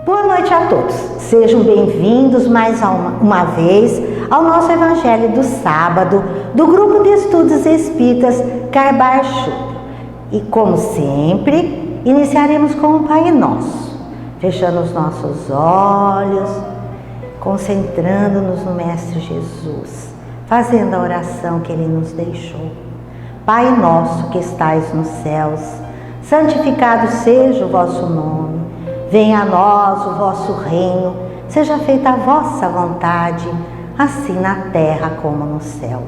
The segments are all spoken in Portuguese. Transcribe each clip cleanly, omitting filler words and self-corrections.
Boa noite a todos. Sejam bem-vindos mais uma vez ao nosso Evangelho do Sábado do Grupo de Estudos Espíritas Carbar Schutter. E como sempre, iniciaremos com o Pai Nosso, fechando os nossos olhos, concentrando-nos no Mestre Jesus, fazendo a oração que Ele nos deixou. Pai nosso que estais nos céus, santificado seja o vosso nome. Venha a nós o vosso reino, seja feita a vossa vontade, assim na terra como no céu.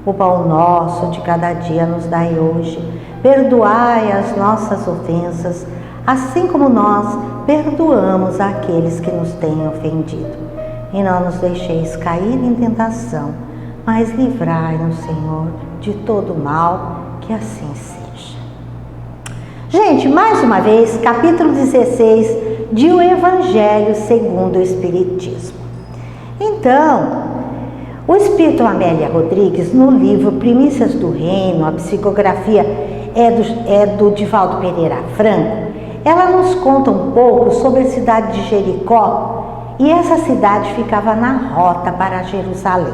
O pão nosso de cada dia nos dai hoje, perdoai as nossas ofensas, assim como nós perdoamos aqueles que nos têm ofendido. E não nos deixeis cair em tentação, mas livrai-nos, Senhor, de todo mal, que assim seja. Gente, mais uma vez, capítulo 16 de O Evangelho segundo o Espiritismo. Então, o Espírito Amélia Rodrigues, no livro Primícias do Reino, a psicografia é do Divaldo Pereira Franco, ela nos conta um pouco sobre a cidade de Jericó, e essa cidade ficava na rota para Jerusalém.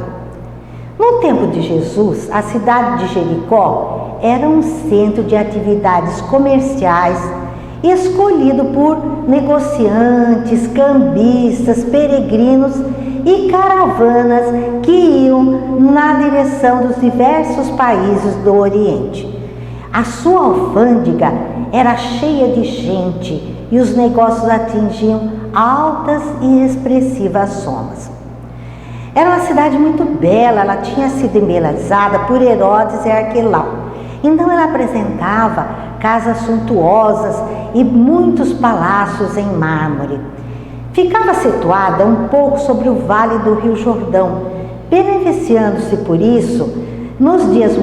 No tempo de Jesus, a cidade de Jericó era um centro de atividades comerciais escolhido por negociantes, cambistas, peregrinos e caravanas que iam na direção dos diversos países do Oriente. A sua alfândega era cheia de gente e os negócios atingiam altas e expressivas somas. Era uma cidade muito bela, ela tinha sido embelezada por Herodes e Arquelau. Então ela apresentava casas suntuosas e muitos palácios em mármore. Ficava situada um pouco sobre o vale do Rio Jordão, beneficiando-se por isso, nos dias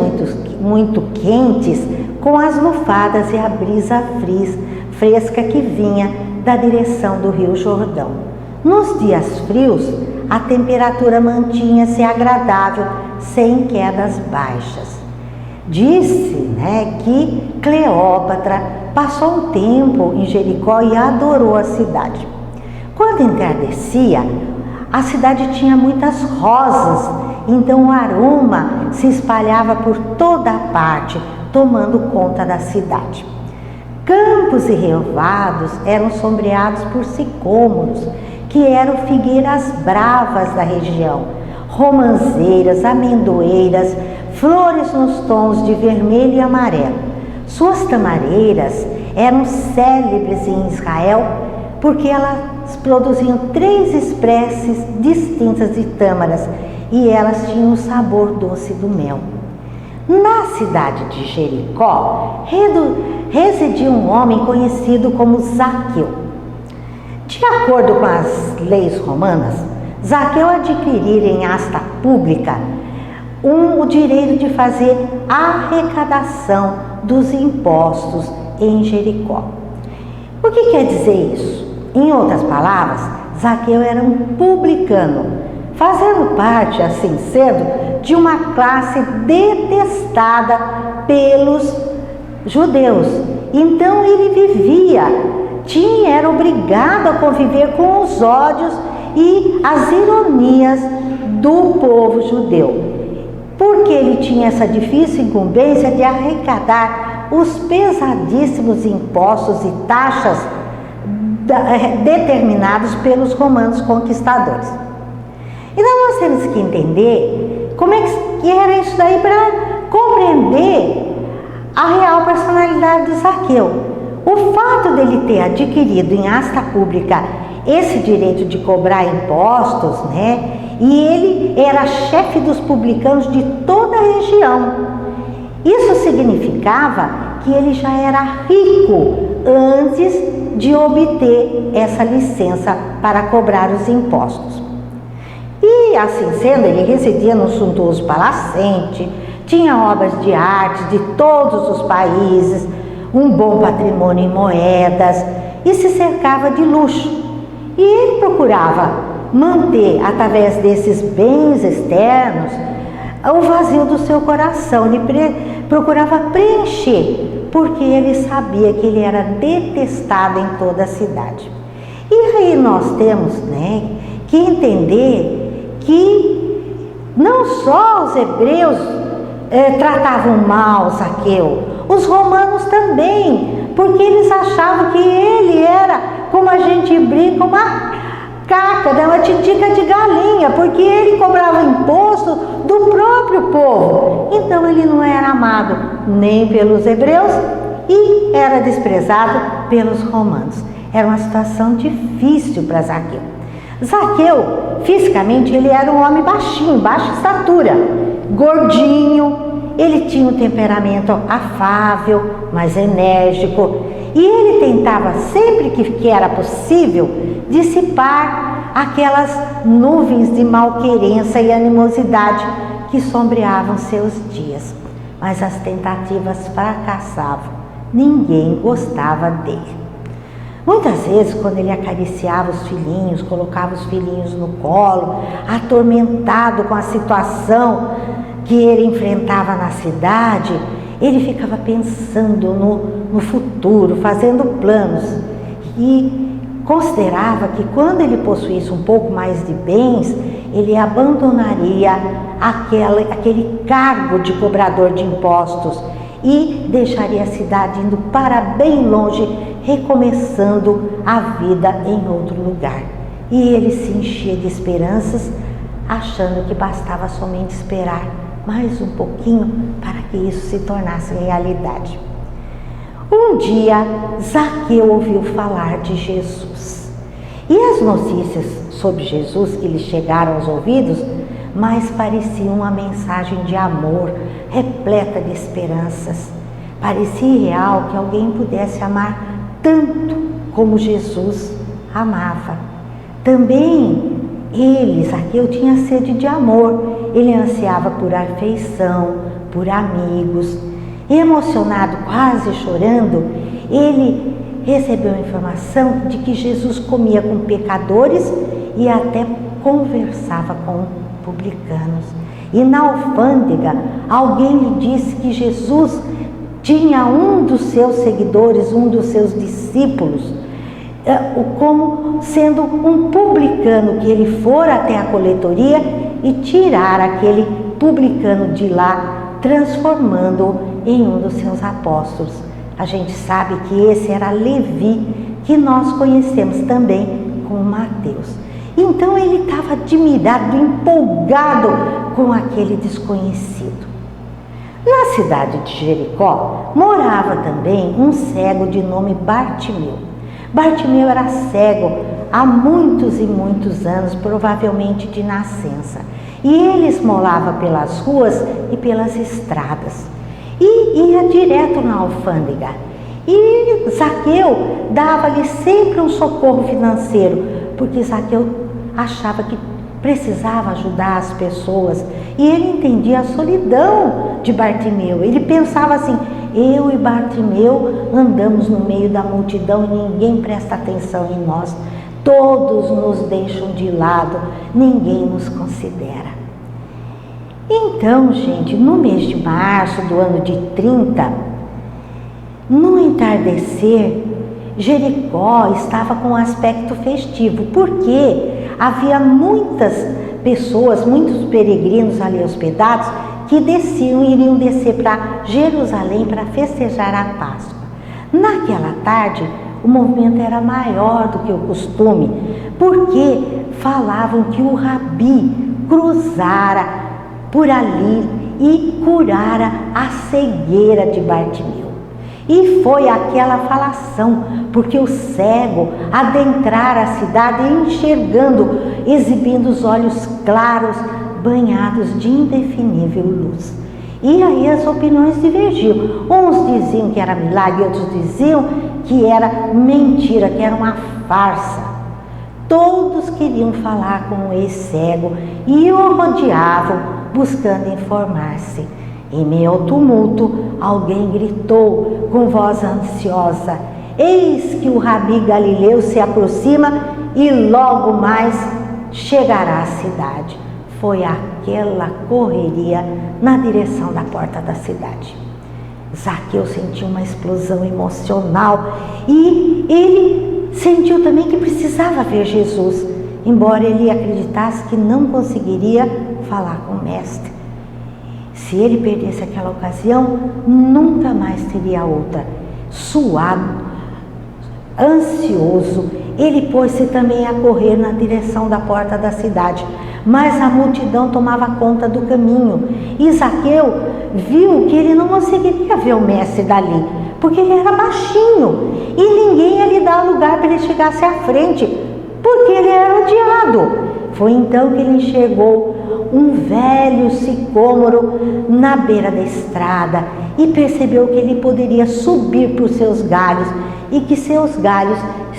muito quentes, com as lufadas e a brisa fresca que vinha da direção do Rio Jordão. Nos dias frios, a temperatura mantinha-se agradável, sem quedas baixas. Disse, que Cleópatra passou um tempo em Jericó e adorou a cidade. Quando entardecia, a cidade tinha muitas rosas, então o aroma se espalhava por toda a parte, tomando conta da cidade. Campos e relvados eram sombreados por sicômoros, que eram figueiras bravas da região, romãzeiras, amendoeiras, flores nos tons de vermelho e amarelo. Suas tamareiras eram célebres em Israel porque elas produziam 3 espécies distintas de tâmaras e elas tinham o sabor doce do mel. Na cidade de Jericó residia um homem conhecido como Zaqueu. De acordo com as leis romanas, Zaqueu adquirira em asta pública o direito de fazer arrecadação dos impostos em Jericó. O que quer dizer isso? Em outras palavras, Zaqueu era um publicano, fazendo parte, assim sendo, de uma classe detestada pelos judeus. Então ele era obrigado a conviver com os ódios e as ironias do povo judeu, porque ele tinha essa difícil incumbência de arrecadar os pesadíssimos impostos e taxas determinados pelos romanos conquistadores. Então nós temos que entender como é que era isso daí para compreender a real personalidade de Zaqueu. O fato dele ter adquirido em asta pública esse direito de cobrar impostos, e ele era chefe dos publicanos de toda a região. Isso significava que ele já era rico antes de obter essa licença para cobrar os impostos. E assim sendo, ele residia num suntuoso palacete, tinha obras de arte de todos os países, um bom patrimônio em moedas e se cercava de luxo. E ele procurava manter, através desses bens externos, o vazio do seu coração. Ele procurava preencher, porque ele sabia que ele era detestado em toda a cidade. E aí nós temos, né, que entender que não só os hebreus tratavam mal Zaqueu, os romanos também, porque eles achavam que ele era, como a gente brinca, uma caca, né, uma titica de galinha, porque ele cobrava imposto do próprio povo. Então ele não era amado nem pelos hebreus e era desprezado pelos romanos. Era uma situação difícil para Zaqueu. Zaqueu, fisicamente, ele era um homem baixinho, baixa estatura, gordinho. Ele tinha um temperamento afável, mas enérgico, e ele tentava, sempre que era possível, dissipar aquelas nuvens de malquerença e animosidade que sombreavam seus dias. Mas as tentativas fracassavam, ninguém gostava dele. Muitas vezes, quando ele acariciava os filhinhos, colocava os filhinhos no colo, atormentado com a situação que ele enfrentava na cidade, ele ficava pensando no futuro, fazendo planos, e considerava que quando ele possuísse um pouco mais de bens, ele abandonaria aquele cargo de cobrador de impostos e deixaria a cidade indo para bem longe, recomeçando a vida em outro lugar. E ele se enchia de esperanças, achando que bastava somente esperar mais um pouquinho para que isso se tornasse realidade. Um dia, Zaqueu ouviu falar de Jesus. E as notícias sobre Jesus que lhe chegaram aos ouvidos, mais pareciam uma mensagem de amor, repleta de esperanças. Parecia irreal que alguém pudesse amar tanto como Jesus amava. Também ele, Zaqueu, tinha sede de amor. Ele ansiava por afeição, por amigos. Emocionado, quase chorando, ele recebeu a informação de que Jesus comia com pecadores e até conversava com publicanos. E na alfândega, alguém lhe disse que Jesus tinha um dos seus seguidores, um dos seus discípulos, como sendo um publicano, que ele fora até a coletoria e tirar aquele publicano de lá, transformando-o em um dos seus apóstolos. A gente sabe que esse era Levi, que nós conhecemos também como Mateus. Então ele estava admirado, empolgado com aquele desconhecido. Na cidade de Jericó morava também um cego de nome Bartimeu. Bartimeu era cego há muitos e muitos anos, provavelmente de nascença. E ele esmolava pelas ruas e pelas estradas. E ia direto na alfândega. E Zaqueu dava-lhe sempre um socorro financeiro, porque Zaqueu achava que precisava ajudar as pessoas. E ele entendia a solidão de Bartimeu. Ele pensava assim: eu e Bartimeu andamos no meio da multidão e ninguém presta atenção em nós. Todos nos deixam de lado, ninguém nos considera. Então, gente, no mês de março do ano de 30, no entardecer, Jericó estava com um aspecto festivo, porque havia muitas pessoas, muitos peregrinos ali hospedados, que iriam descer para Jerusalém para festejar a Páscoa. Naquela tarde, o movimento era maior do que o costume, porque falavam que o Rabi cruzara por ali e curara a cegueira de Bartimeu. E foi aquela falação, porque o cego adentrara a cidade enxergando, exibindo os olhos claros, banhados de indefinível luz. E aí as opiniões divergiam. Uns diziam que era milagre, outros diziam que era mentira, que era uma farsa. Todos queriam falar com o ex-cego e o rodeavam, buscando informar-se. Em meio ao tumulto, alguém gritou com voz ansiosa: eis que o Rabi Galileu se aproxima e logo mais chegará à cidade. Foi aquela correria na direção da porta da cidade. Zaqueu sentiu uma explosão emocional e ele sentiu também que precisava ver Jesus, embora ele acreditasse que não conseguiria falar com o mestre. Se ele perdesse aquela ocasião, nunca mais teria outra. Suado, ansioso, ele pôs-se também a correr na direção da porta da cidade, mas a multidão tomava conta do caminho. E Zaqueu viu que ele não conseguiria ver o mestre dali, porque ele era baixinho e ninguém ia lhe dar lugar para ele chegasse à frente, porque ele era odiado. Foi então que ele enxergou um velho sicômoro na beira da estrada e percebeu que ele poderia subir por seus galhos e que seus galhos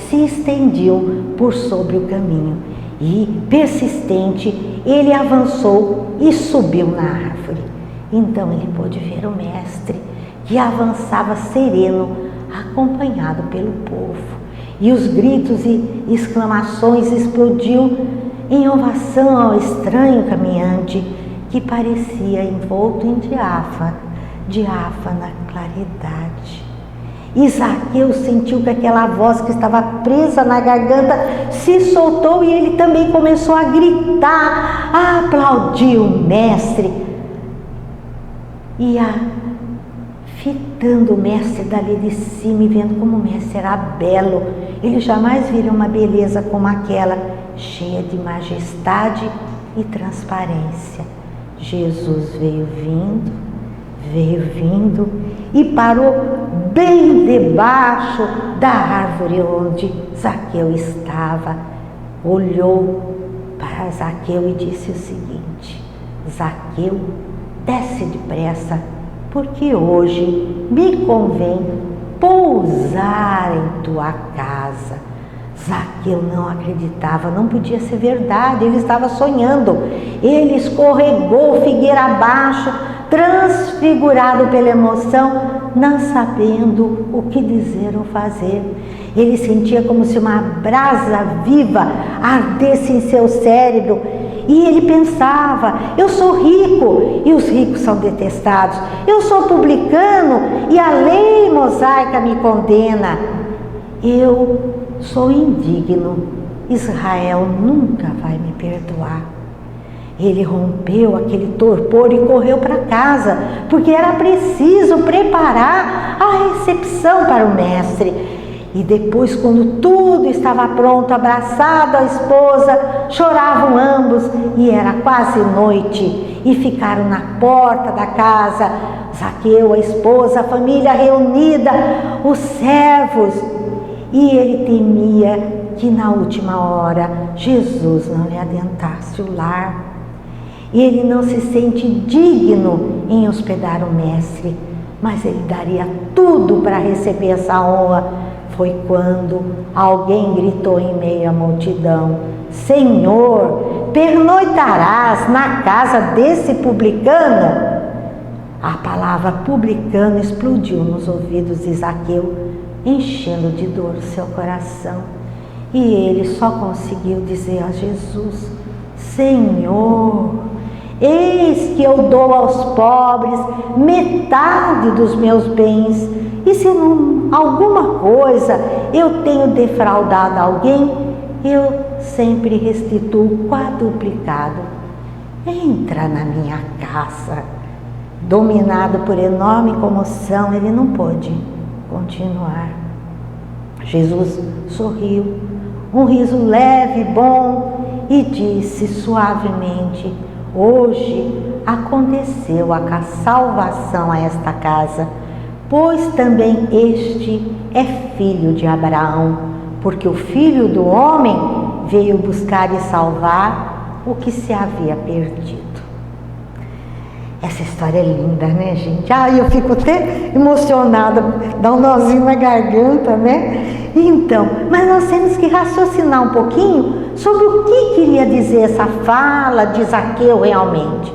se estendiam por sobre o caminho. E, persistente, ele avançou e subiu na árvore. Então ele pôde ver o mestre, que avançava sereno, acompanhado pelo povo. E os gritos e exclamações explodiam em ovação ao estranho caminhante, que parecia envolto em diáfana claridade. E Zaqueu sentiu que aquela voz que estava presa na garganta se soltou e ele também começou a gritar, a aplaudir o mestre e fitando o mestre dali de cima e vendo como o mestre era belo. Ele jamais vira uma beleza como aquela, cheia de majestade e transparência. Jesus veio vindo e parou bem debaixo da árvore onde Zaqueu estava. Olhou para Zaqueu e disse o seguinte: Zaqueu, desce depressa, porque hoje me convém pousar em tua casa. Zaqueu não acreditava, não podia ser verdade, ele estava sonhando. Ele escorregou figueira abaixo, transfigurado pela emoção, não sabendo o que dizer ou fazer. Ele sentia como se uma brasa viva ardesse em seu cérebro. E ele pensava: eu sou rico e os ricos são detestados. Eu sou publicano e a lei mosaica me condena. Eu sou indigno, Israel nunca vai me perdoar. Ele rompeu aquele torpor e correu para casa, porque era preciso preparar a recepção para o mestre. E depois, quando tudo estava pronto, abraçado à esposa, choravam ambos e era quase noite. E ficaram na porta da casa, Zaqueu, a esposa, a família reunida, os servos. E ele temia que na última hora Jesus não lhe adentrasse o lar. E ele não se sente digno em hospedar o mestre, mas ele daria tudo para receber essa honra. Foi quando alguém gritou em meio à multidão: Senhor, pernoitarás na casa desse publicano? A palavra publicano explodiu nos ouvidos de Zaqueu, enchendo de dor o seu coração. E ele só conseguiu dizer a Jesus: Senhor, eis que eu dou aos pobres metade dos meus bens, e se alguma coisa eu tenho defraudado alguém, eu sempre restituo quadruplicado. Entra na minha casa. Dominado por enorme comoção, ele não pôde continuar. Jesus sorriu, um riso leve e bom, e disse suavemente: hoje aconteceu a salvação a esta casa, pois também este é filho de Abraão, porque o Filho do Homem veio buscar e salvar o que se havia perdido. Essa história é linda, né, gente? Eu fico até emocionada, dá um nozinho na garganta, né? Então, mas nós temos que raciocinar um pouquinho sobre o que queria dizer essa fala de Zaqueu realmente.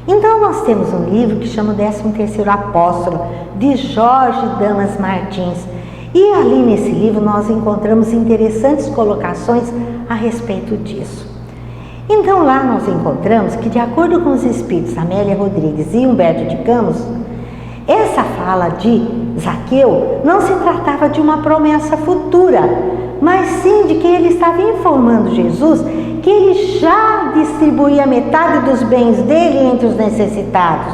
Então, nós temos um livro que chama o 13º Apóstolo, de Jorge Damas Martins. E ali nesse livro nós encontramos interessantes colocações a respeito disso. Então lá nós encontramos que, de acordo com os espíritos Amélia Rodrigues e Humberto de Campos, essa fala de Zaqueu não se tratava de uma promessa futura, mas sim de que ele estava informando Jesus que ele já distribuía metade dos bens dele entre os necessitados,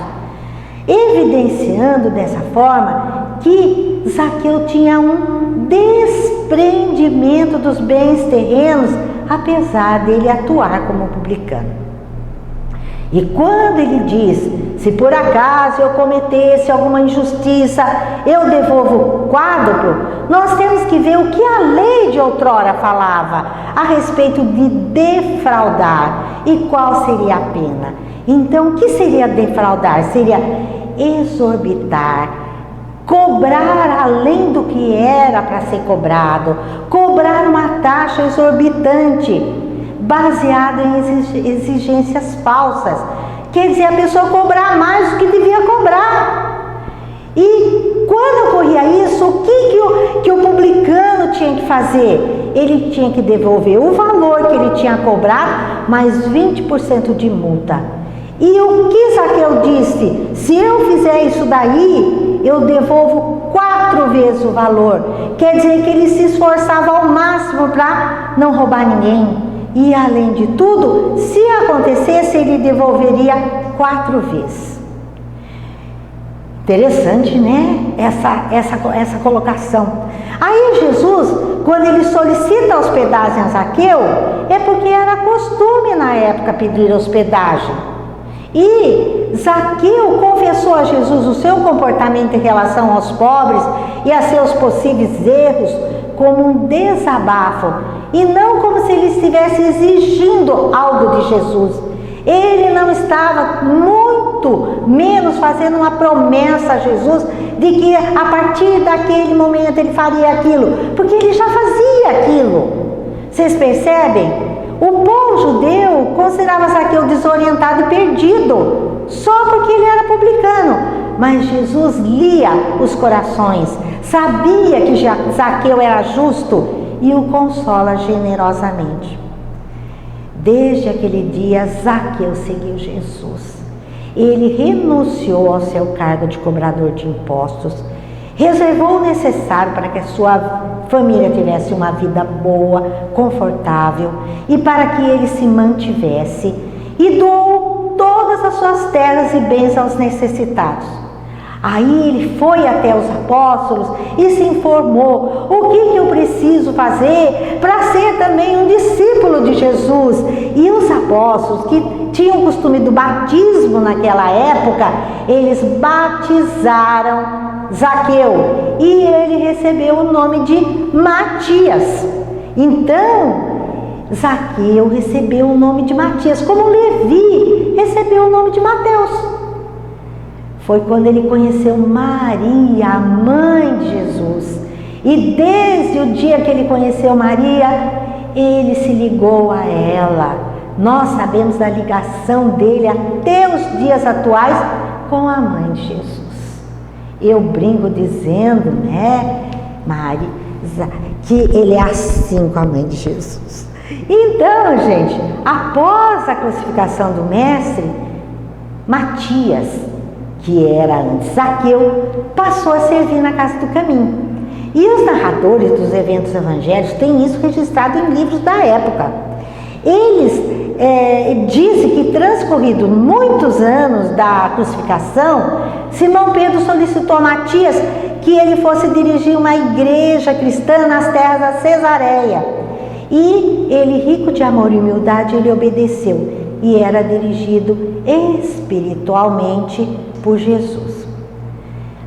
evidenciando dessa forma que Zaqueu tinha um desprendimento dos bens terrenos, apesar dele atuar como publicano. E quando ele diz, se por acaso eu cometesse alguma injustiça, eu devolvo quádruplo, nós temos que ver o que a lei de outrora falava a respeito de defraudar e qual seria a pena. Então, o que seria defraudar? Seria exorbitar, cobrar além do que era para ser cobrado, cobrar uma taxa exorbitante, baseada em exigências falsas. Quer dizer, a pessoa cobrar mais do que devia cobrar. E quando ocorria isso, o que o publicano tinha que fazer? Ele tinha que devolver o valor que ele tinha cobrado, mais 20% de multa. E o que Zaqueu disse? Se eu fizer isso daí, eu devolvo 4 vezes o valor. Quer dizer que ele se esforçava ao máximo para não roubar ninguém. E além de tudo, se acontecesse, ele devolveria 4 vezes. Interessante, né? Essa colocação. Aí Jesus, quando ele solicita hospedagem a Zaqueu, é porque era costume na época pedir hospedagem. E Zaqueu confessou a Jesus o seu comportamento em relação aos pobres e a seus possíveis erros como um desabafo, e não como se ele estivesse exigindo algo de Jesus. Ele não estava, muito menos, fazendo uma promessa a Jesus de que a partir daquele momento ele faria aquilo, porque ele já fazia aquilo. Vocês percebem? O povo judeu considerava Zaqueu desorientado e perdido, só porque ele era publicano. Mas Jesus lia os corações, sabia que Zaqueu era justo e o consola generosamente. Desde aquele dia, Zaqueu seguiu Jesus. Ele renunciou ao seu cargo de cobrador de impostos, reservou o necessário para que a sua família tivesse uma vida boa, confortável e para que ele se mantivesse, e doou todas as suas terras e bens aos necessitados. Aí ele foi até os apóstolos e se informou: o que eu preciso fazer para ser também um discípulo de Jesus? E os apóstolos, que tinham o costume do batismo naquela época, eles batizaram Zaqueu e ele recebeu o nome de Matias. Então, Zaqueu recebeu o nome de Matias, como Levi recebeu o nome de Mateus. Foi quando ele conheceu Maria, a mãe de Jesus. E desde o dia que ele conheceu Maria, ele se ligou a ela. Nós sabemos da ligação dele até os dias atuais com a mãe de Jesus. Eu brinco dizendo, né, Maria, que ele é assim com a mãe de Jesus. Então, gente, após a crucificação do mestre, Matias, que era antes Zaqueu, passou a servir na Casa do Caminho. E os narradores dos eventos evangélicos têm isso registrado em livros da época. Eles dizem que, transcorrido muitos anos da crucificação, Simão Pedro solicitou a Matias que ele fosse dirigir uma igreja cristã nas terras da Cesareia. E ele, rico de amor e humildade, ele obedeceu e era dirigido espiritualmente por Jesus.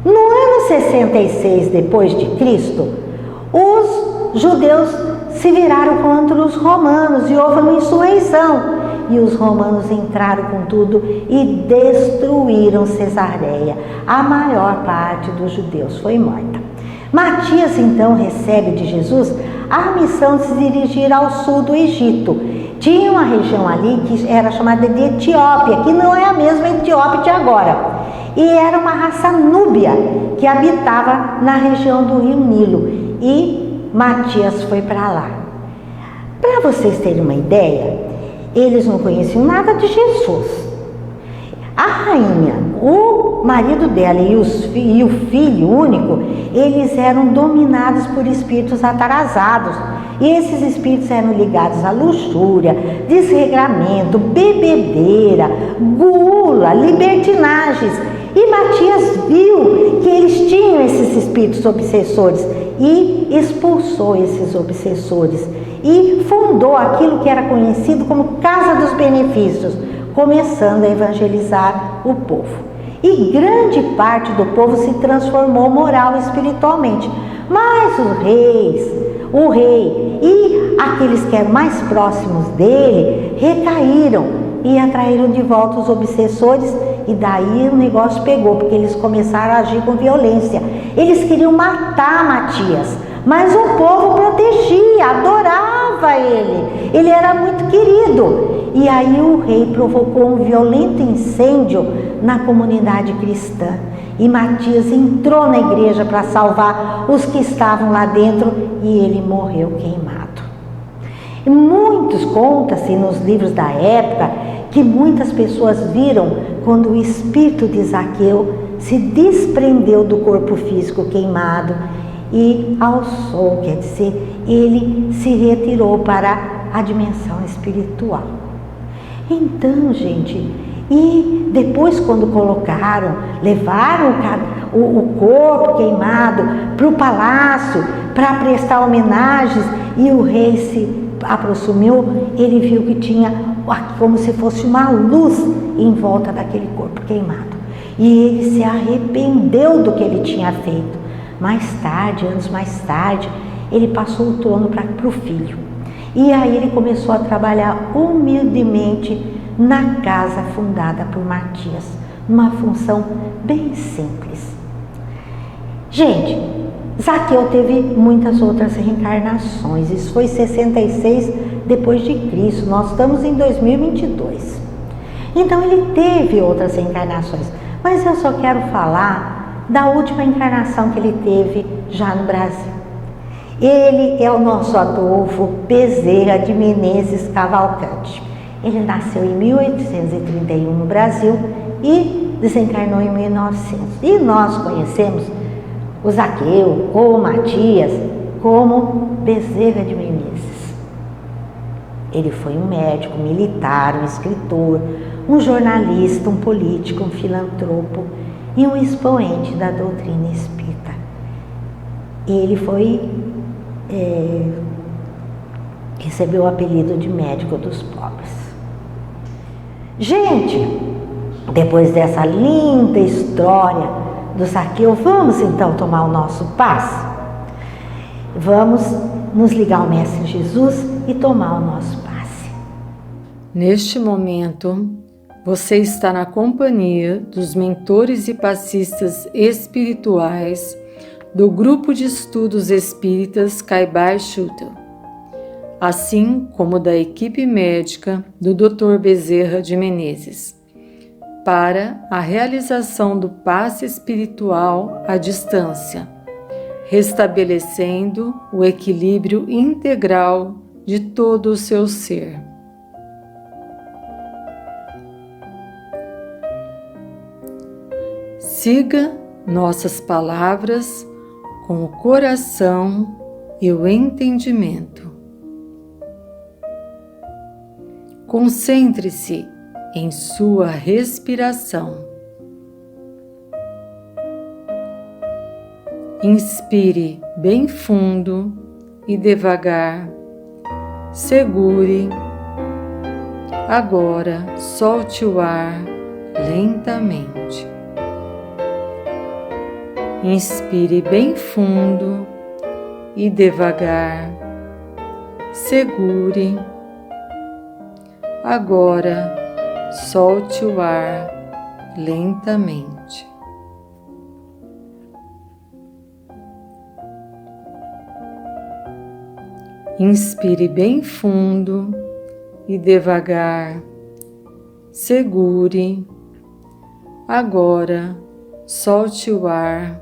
No ano 66 depois de Cristo, os judeus se viraram contra os romanos e houve uma insurreição. E os romanos entraram com tudo e destruíram Cesareia. A maior parte dos judeus foi morta. Matias então recebe de Jesus a missão de se dirigir ao sul do Egito. Tinha uma região ali que era chamada de Etiópia, que não é a mesma Etiópia de agora. E era uma raça núbia que habitava na região do rio Nilo. E Matias foi para lá. Para vocês terem uma ideia, eles não conheciam nada de Jesus. A rainha, o marido dela e o filho único, eles eram dominados por espíritos atrasados. E esses espíritos eram ligados à luxúria, desregramento, bebedeira, gula, libertinagens. E Matias viu que eles tinham esses espíritos obsessores e expulsou esses obsessores e fundou aquilo que era conhecido como Casa dos Benefícios, começando a evangelizar o povo. E grande parte do povo se transformou moral e espiritualmente. Mas o rei e aqueles que eram mais próximos dele recaíram e atraíram de volta os obsessores, e daí o negócio pegou, porque eles começaram a agir com violência. Eles queriam matar Matias, mas o povo protegia, adorava ele. Ele era muito querido. E aí o rei provocou um violento incêndio na comunidade cristã. E Matias entrou na igreja para salvar os que estavam lá dentro e ele morreu queimado. E muitos conta-se nos livros da época que muitas pessoas viram quando o espírito de Zaqueu se desprendeu do corpo físico queimado e alçou, quer dizer, ele se retirou para a dimensão espiritual. Então, gente, e depois quando levaram o corpo queimado para o palácio para prestar homenagens, e o rei se aproximou, ele viu que tinha como se fosse uma luz em volta daquele corpo queimado. E ele se arrependeu do que ele tinha feito. Mais tarde, anos mais tarde, ele passou o trono para o filho. E aí ele começou a trabalhar humildemente na casa fundada por Matias, uma função bem simples. Gente, Zaqueu teve muitas outras reencarnações. Isso foi 66 depois de Cristo. Nós estamos em 2022. Então ele teve outras reencarnações, mas eu só quero falar da última encarnação que ele teve já no Brasil. Ele é o nosso Adolfo Bezerra de Menezes Cavalcante. Ele nasceu em 1831 no Brasil e desencarnou em 1900. E nós conhecemos o Zaqueu ou o Matias como Bezerra de Menezes. Ele foi um médico, um militar, um escritor, um jornalista, um político, um filantropo e um expoente da doutrina espírita. Ele recebeu o apelido de médico dos pobres. Gente, depois dessa linda história do Zaqueu, vamos então tomar o nosso passe? Vamos nos ligar ao Mestre Jesus e tomar o nosso passe. Neste momento, você está na companhia dos mentores e passistas espirituais do Grupo de Estudos Espíritas Caibar Schutel, assim como da equipe médica do Dr. Bezerra de Menezes, para a realização do passe espiritual à distância, restabelecendo o equilíbrio integral de todo o seu ser. Siga nossas palavras com o coração e o entendimento. Concentre-se em sua respiração. Inspire bem fundo e devagar. Segure. Agora solte o ar lentamente. Inspire bem fundo e devagar. Segure. Agora solte o ar lentamente. Inspire bem fundo e devagar. Segure. Agora solte o ar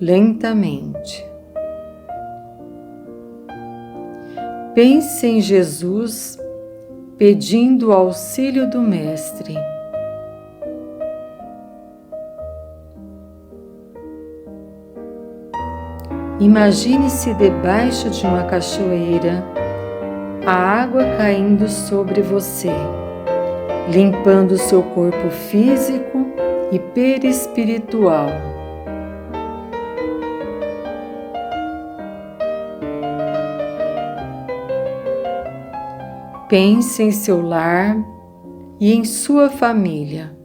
lentamente. Pense em Jesus pedindo o auxílio do Mestre. Imagine-se debaixo de uma cachoeira, a água caindo sobre você, limpando seu corpo físico e perispiritual. Pense em seu lar e em sua família.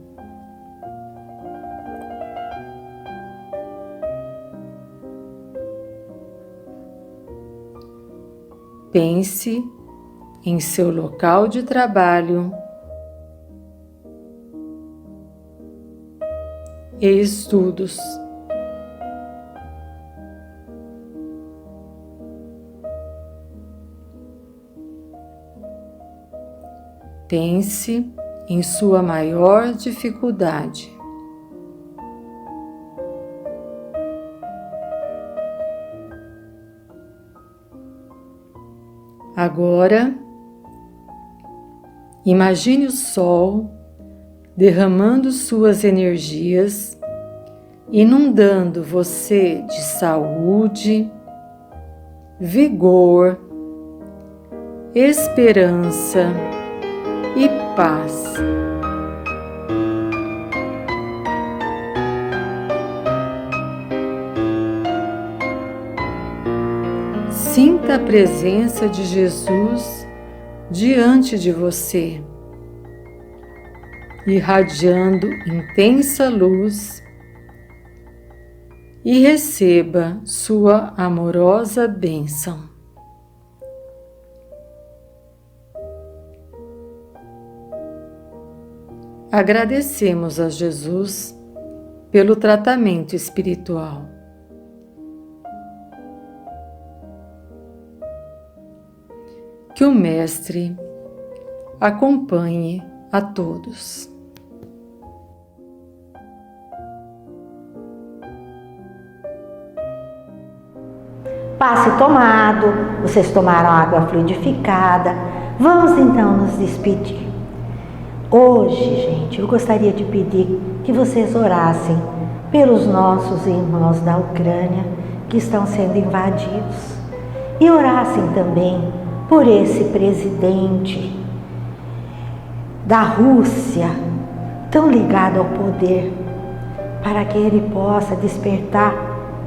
Pense em seu local de trabalho e estudos. Pense em sua maior dificuldade. Agora, imagine o sol derramando suas energias, inundando você de saúde, vigor, esperança e paz. Sinta a presença de Jesus diante de você, irradiando intensa luz, e receba sua amorosa bênção. Agradecemos a Jesus pelo tratamento espiritual. Que o Mestre acompanhe a todos. Passe tomado, vocês tomaram água fluidificada. Vamos então nos despedir. Hoje, gente, eu gostaria de pedir que vocês orassem pelos nossos irmãos da Ucrânia que estão sendo invadidos e orassem também por esse presidente da Rússia tão ligado ao poder, para que ele possa despertar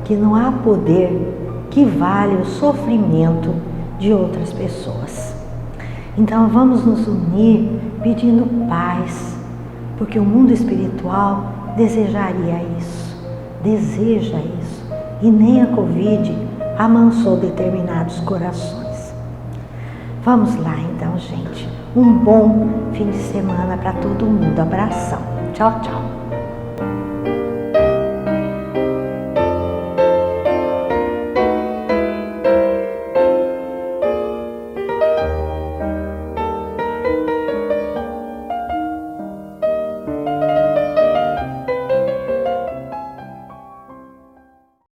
que não há poder que vale o sofrimento de outras pessoas. Então vamos nos unir pedindo paz, porque o mundo espiritual desejaria isso, deseja isso, e nem a Covid amansou determinados corações. Vamos lá então, gente. Um bom fim de semana para todo mundo. Abração. Tchau, tchau.